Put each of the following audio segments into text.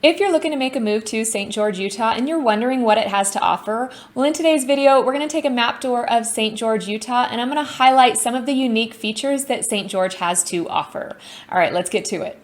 If you're looking to make a move to St. George, Utah, and you're wondering what it has to offer, well, in today's video, we're going to take a map tour of St. George, Utah, and I'm going to highlight some of the unique features that St. George has to offer. All right, let's get to it.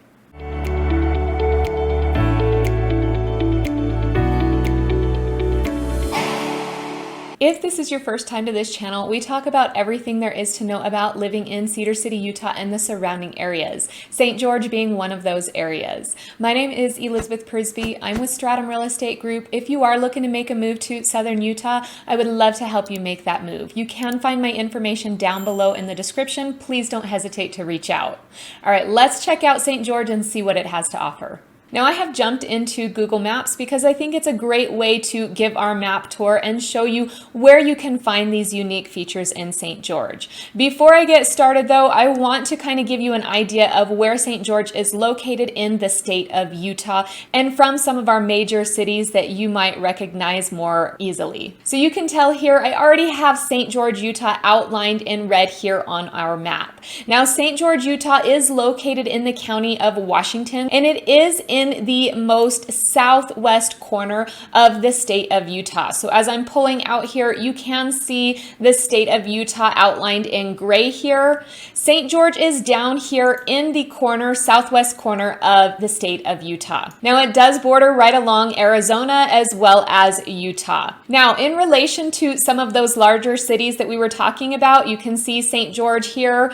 If this is your first time to this channel, we talk about everything there is to know about living in Cedar City, Utah and the surrounding areas, St. George being one of those areas. My name is Elizabeth Prisbrey. I'm with Stratum Real Estate Group. If you are looking to make a move to Southern Utah, I would love to help you make that move. You can find my information down below in the description. Please don't hesitate to reach out. All right, let's check out St. George and see what it has to offer. Now I have jumped into Google Maps because I think it's a great way to give our map tour and show you where you can find these unique features in St. George. Before I get started though, I want to kind of give you an idea of where St. George is located in the state of Utah and from some of our major cities that you might recognize more easily. So you can tell here, I already have St. George, Utah outlined in red here on our map. Now St. George, Utah is located in the county of Washington and it is in the most southwest corner of the state of Utah. So as I'm pulling out here, you can see the state of Utah outlined in gray here. St. George is down here in the corner, southwest corner of the state of Utah. Now it does border right along Arizona as well as Utah. Now in relation to some of those larger cities that we were talking about, you can see St. George here.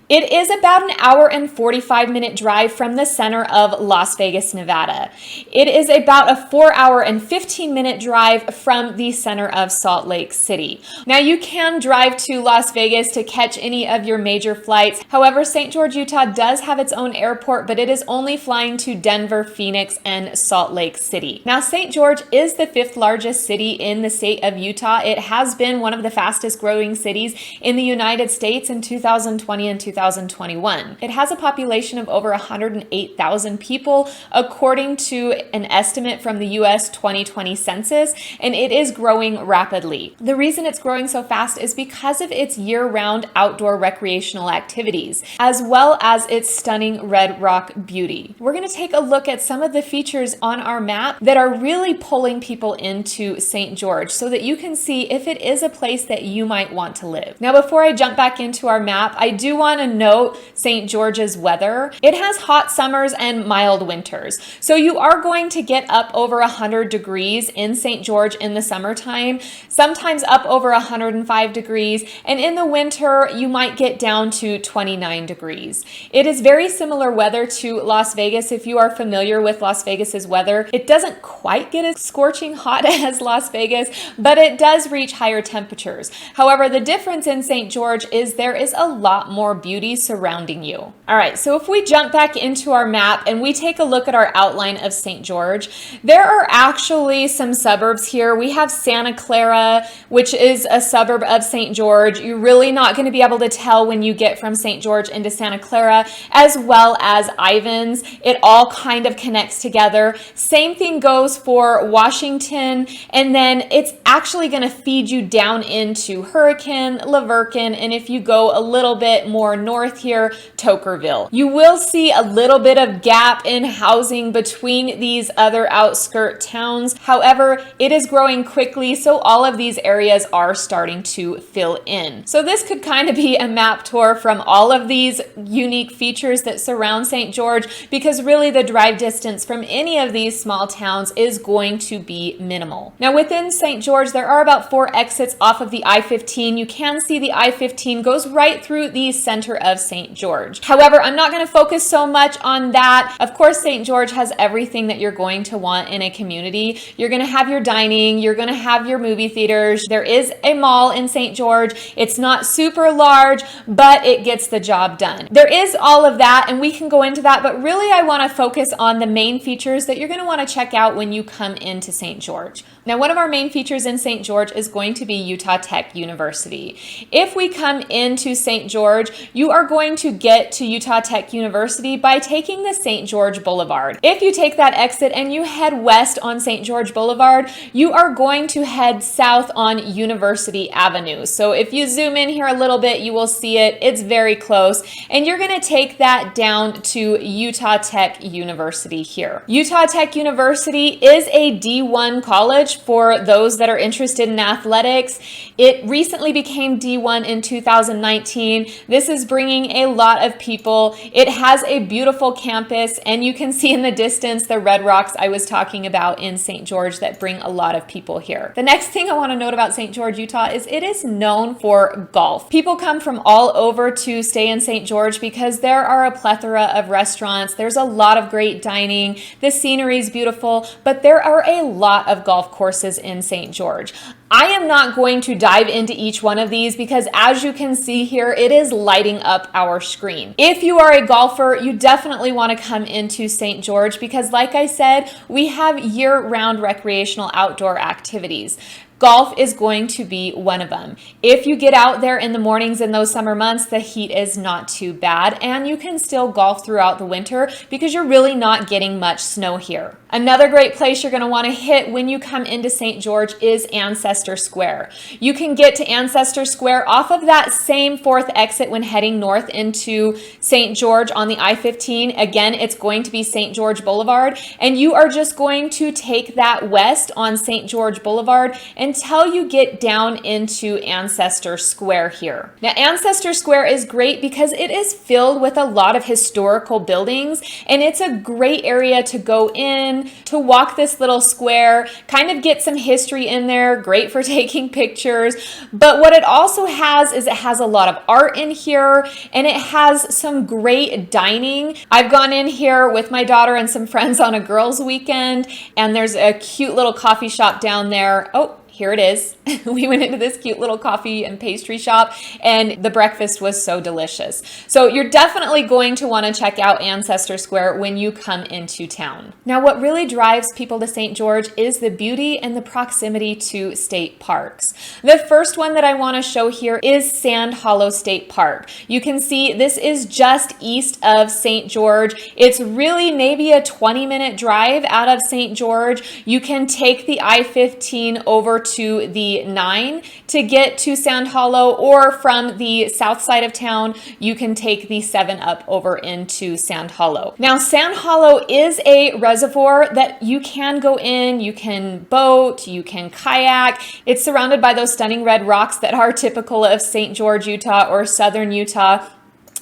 It is about an hour and 45-minute drive from the center of Las Vegas, Nevada. It is about a 4-hour and 15-minute drive from the center of Salt Lake City. Now you can drive to Las Vegas to catch any of your major flights. However, St. George, Utah does have its own airport, but it is only flying to Denver, Phoenix, and Salt Lake City. Now St. George is the 5th largest city in the state of Utah. It has been one of the fastest growing cities in the United States in 2020 and 2021. It has a population of over 108,000 people, according to an estimate from the US 2020 census, and it is growing rapidly. The reason it's growing so fast is because of its year-round outdoor recreational activities, as well as its stunning red rock beauty. We're going to take a look at some of the features on our map that are really pulling people into St. George so that you can see if it is a place that you might want to live. Now, before I jump back into our map, I do want to note St. George's weather. It has hot summers and mild winters. So you are going to get up over 100 degrees in St. George in the summertime, sometimes up over 105 degrees, and in the winter you might get down to 29 degrees. It is very similar weather to Las Vegas. If you are familiar with Las Vegas's weather, it doesn't quite get as scorching hot as Las Vegas, but it does reach higher temperatures. However, the difference in St. George is there is a lot more beauty surrounding you. All right, so if we jump back into our map and we take a look at our outline of St. George, there are actually some suburbs here. We have Santa Clara, which is a suburb of St. George. You're really not going to be able to tell when you get from St. George into Santa Clara, as well as Ivins. It all kind of connects together. Same thing goes for Washington, and then it's actually going to feed you down into Hurricane, Laverkin, and if you go a little bit more north here, Tokerville. You will see a little bit of gap in housing between these other outskirt towns. However, it is growing quickly, so all of these areas are starting to fill in. So this could kind of be a map tour from all of these unique features that surround St. George, because really the drive distance from any of these small towns is going to be minimal. Now within St. George, there are about 4 exits off of the I-15. You can see the I-15 goes right through the center of St. George. However, I'm not going to focus so much on that. Of course, St. George has everything that you're going to want in a community. You're going to have your dining, you're going to have your movie theaters. There is a mall in St. George. It's not super large, but it gets the job done. There is all of that, and we can go into that, but really I want to focus on the main features that you're going to want to check out when you come into St. George. Now, one of our main features in St. George is going to be Utah Tech University. If we come into St. George, you are going to get to Utah Tech University by taking the St. George Boulevard. If you take that exit and you head west on St. George Boulevard, you are going to head south on University Avenue. So if you zoom in here a little bit, you will see it. It's very close. And you're going to take that down to Utah Tech University here. Utah Tech University is a D1 college for those that are interested in athletics. It recently became D1 in 2019. This is bringing a lot of people. It has a beautiful campus, and you can see in the distance the red rocks I was talking about in St. George that bring a lot of people here. The next thing I want to note about St. George, Utah is it is known for golf. People come from all over to stay in St. George because there are a plethora of restaurants. There's a lot of great dining. The scenery is beautiful, but there are a lot of golf courses in St. George. I am not going to dive into each one of these because as you can see here, it is lighting up our screen. If you are a golfer, you definitely want to come into St. George because like I said, we have year-round recreational outdoor activities. Golf is going to be one of them. If you get out there in the mornings in those summer months, the heat is not too bad and you can still golf throughout the winter because you're really not getting much snow here. Another great place you're going to want to hit when you come into St. George is Ancestor Square. You can get to Ancestor Square off of that same 4th exit when heading north into St. George on the I-15. Again, it's going to be St. George Boulevard, and you are just going to take that west on St. George Boulevard until you get down into Ancestor Square here. Now, Ancestor Square is great because it is filled with a lot of historical buildings, and it's a great area to go in, to walk this little square, kind of get some history in there, great for taking pictures. But what it also has is it has a lot of art in here, and it has some great dining. I've gone in here with my daughter and some friends on a girls' weekend, and there's a cute little coffee shop down there. Oh, here it is. We went into this cute little coffee and pastry shop, and the breakfast was so delicious. So you're definitely going to want to check out Ancestor Square when you come into town. Now, what really drives people to St. George is the beauty and the proximity to state parks. The first one that I want to show here is Sand Hollow State Park. You can see this is just east of St. George. It's really maybe a 20-minute drive out of St. George. You can take the I-15 over to the 9 to get to Sand Hollow, or from the south side of town, you can take the 7 up over into Sand Hollow. Now, Sand Hollow is a reservoir that you can go in, you can boat, you can kayak. It's surrounded by those stunning red rocks that are typical of St. George, Utah or southern Utah.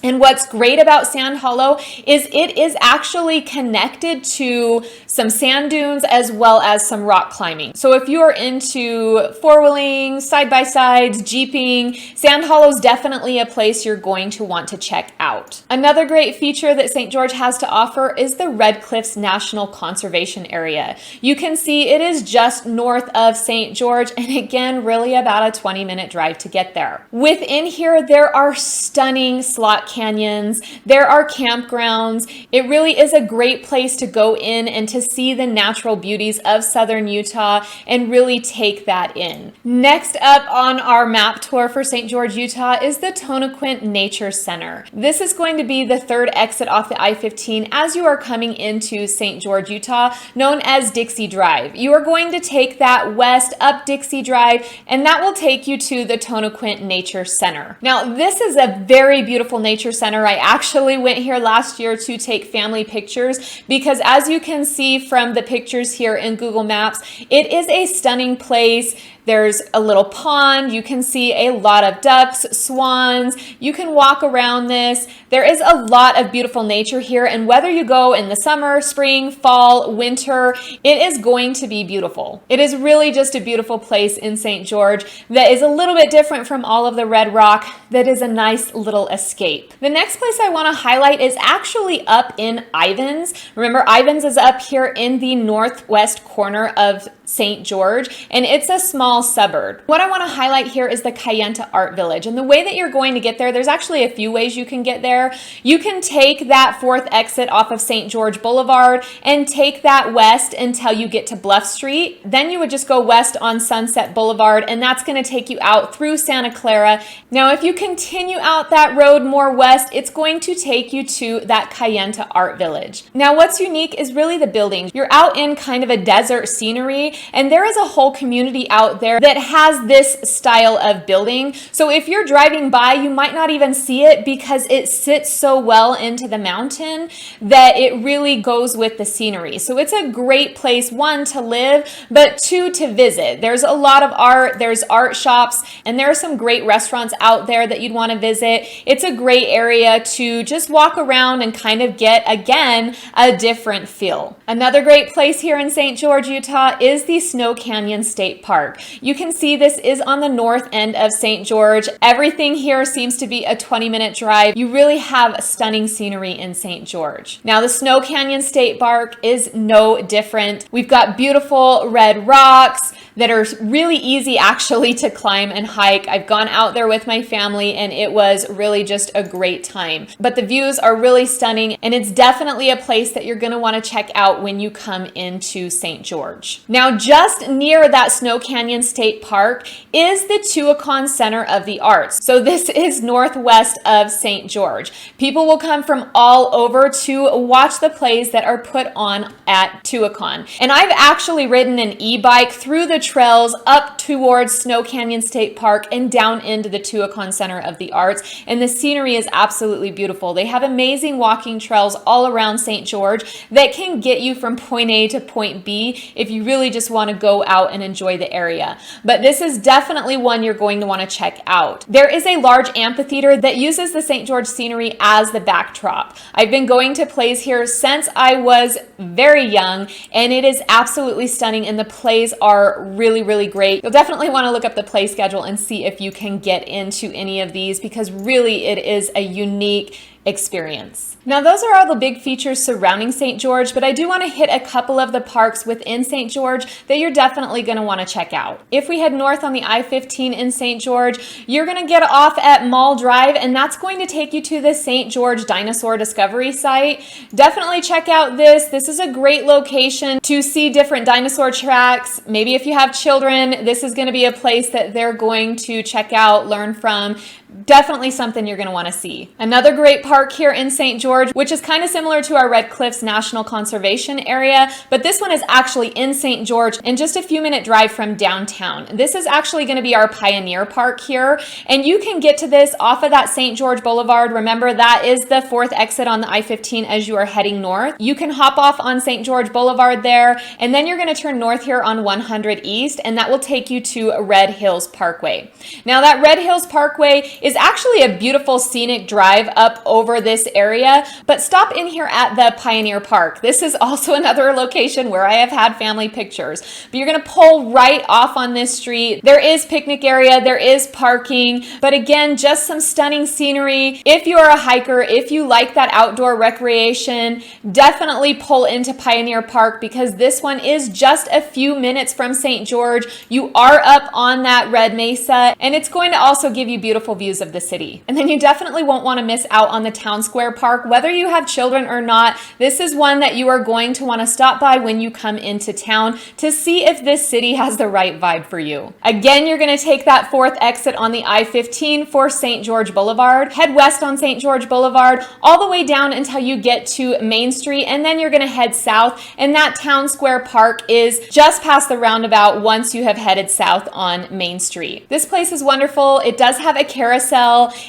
And what's great about Sand Hollow is it is actually connected to some sand dunes as well as some rock climbing. So if you are into four-wheeling, side-by-sides, jeeping, Sand Hollow is definitely a place you're going to want to check out. Another great feature that St. George has to offer is the Red Cliffs National Conservation Area. You can see it is just north of St. George, and again, really about a 20-minute drive to get there. Within here, there are stunning slot canyons, there are campgrounds. It really is a great place to go in and to see the natural beauties of southern Utah and really take that in. Next up on our map tour for St. George, Utah is the Tonaquint Nature Center. This is going to be the 3rd exit off the I-15 as you are coming into St. George, Utah, known as Dixie Drive. You are going to take that west up Dixie Drive, and that will take you to the Tonaquint Nature Center. Now, this is a very beautiful nature center. I actually went here last year to take family pictures because, as you can see from the pictures here in Google Maps, it is a stunning place. There's a little pond. You can see a lot of ducks, swans. You can walk around this. There is a lot of beautiful nature here, and whether you go in the summer, spring, fall, winter, it is going to be beautiful. It is really just a beautiful place in St. George that is a little bit different from all of the red rock. That is a nice little escape. The next place I want to highlight is actually up in Ivins. Remember, Ivins is up here in the northwest corner of St. George, and it's a small suburb. What I want to highlight here is the Kayenta Art Village, and the way that you're going to get there, there's actually a few ways you can get there. You can take that 4th exit off of St. George Boulevard and take that west until you get to Bluff Street. Then you would just go west on Sunset Boulevard, and that's going to take you out through Santa Clara. Now, if you continue out that road more west, it's going to take you to that Kayenta Art Village. Now, what's unique is really the buildings. You're out in kind of a desert scenery, and there is a whole community out there that has this style of building. So if you're driving by, you might not even see it because it sits so well into the mountain that it really goes with the scenery. So it's a great place, one, to live, but two, to visit. There's a lot of art, there's art shops, and there are some great restaurants out there that you'd want to visit. It's a great area to just walk around and kind of get, again, a different feel. Another great place here in St. George, Utah is the Snow Canyon State Park. You can see this is on the north end of St. George. Everything here seems to be a 20-minute drive. You really have stunning scenery in St. George. Now, the Snow Canyon State Park is no different. We've got beautiful red rocks that are really easy actually to climb and hike. I've gone out there with my family and it was really just a great time. But the views are really stunning, and it's definitely a place that you're going to want to check out when you come into St. George. Now, just near that Snow Canyon State Park is the Tuacahn Center of the Arts. So this is northwest of St. George. People will come from all over to watch the plays that are put on at Tuacahn. And I've actually ridden an e-bike through the trails up towards Snow Canyon State Park and down into the Tuacahn Center of the Arts, and the scenery is absolutely beautiful. They have amazing walking trails all around St. George that can get you from point A to point B if you really just want to go out and enjoy the area. But this is definitely one you're going to want to check out. There is a large amphitheater that uses the St. George scenery as the backdrop. I've been going to plays here since I was very young, and it is absolutely stunning, and the plays are really, really great. You'll definitely want to look up the play schedule and see if you can get into any of these, because really it is a unique experience. Now, those are all the big features surrounding St. George, but I do want to hit a couple of the parks within St. George that you're definitely going to want to check out. If we head north on the I-15 in St. George, you're going to get off at Mall Drive, and that's going to take you to the St. George Dinosaur Discovery site. Definitely check out this. This is a great location to see different dinosaur tracks. Maybe if you have children, this is going to be a place that they're going to check out, learn from. Definitely something you're going to want to see. Another great park here in St. George, which is kind of similar to our Red Cliffs National Conservation Area, but this one is actually in St. George and just a few minute drive from downtown. This is actually going to be our Pioneer Park here, and you can get to this off of that St. George Boulevard. Remember, that is the 4th exit on the I-15 as you are heading north. You can hop off on St. George Boulevard there, and then you're going to turn north here on 100 East, and that will take you to Red Hills Parkway. Now, that Red Hills Parkway is actually a beautiful scenic drive up over this area, but stop in here at the Pioneer Park. This is also another location where I have had family pictures, but you're going to pull right off on this street. There is picnic area, there is parking, but again, just some stunning scenery. If you are a hiker, if you like that outdoor recreation, definitely pull into Pioneer Park, because this one is just a few minutes from St. George. You are up on that Red Mesa, and it's going to also give you beautiful views of the city. And then you definitely won't want to miss out on the Town Square Park. Whether you have children or not, this is one that you are going to want to stop by when you come into town to see if this city has the right vibe for you. Again, you're going to take that 4th exit on the I-15 for St. George Boulevard, head west on St. George Boulevard all the way down until you get to Main Street, and then you're going to head south, and that Town Square Park is just past the roundabout once you have headed south on Main Street. This place is wonderful. It does have a carousel.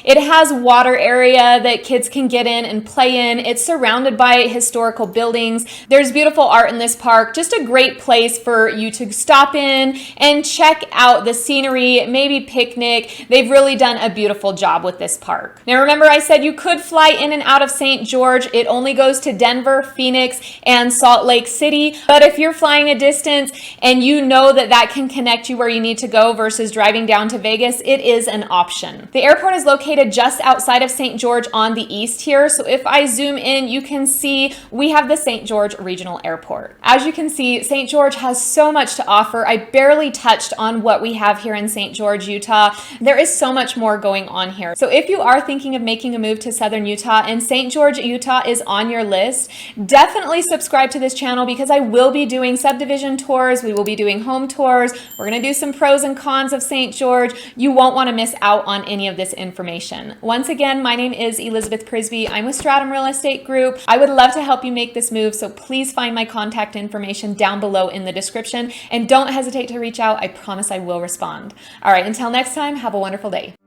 It has water area that kids can get in and play in. It's surrounded by historical buildings. There's beautiful art in this park. Just a great place for you to stop in and check out the scenery, maybe picnic. They've really done a beautiful job with this park. Now, remember, I said you could fly in and out of St. George. It only goes to Denver, Phoenix, and Salt Lake City. But if you're flying a distance and you know that that can connect you where you need to go versus driving down to Vegas, it is an option. The The airport is located just outside of St. George on the east here. So if I zoom in, you can see we have the St. George Regional Airport. As you can see, St. George has so much to offer. I barely touched on what we have here in St. George, Utah. There is so much more going on here. So if you are thinking of making a move to Southern Utah and St. George, Utah is on your list, definitely subscribe to this channel because I will be doing subdivision tours. We will be doing home tours. We're going to do some pros and cons of St. George. You won't want to miss out on any of this information. Once again, my name is Elizabeth Prisbrey. I'm with Stratum Real Estate Group. I would love to help you make this move, so please find my contact information down below in the description and don't hesitate to reach out. I promise I will respond. All right, until next time, have a wonderful day.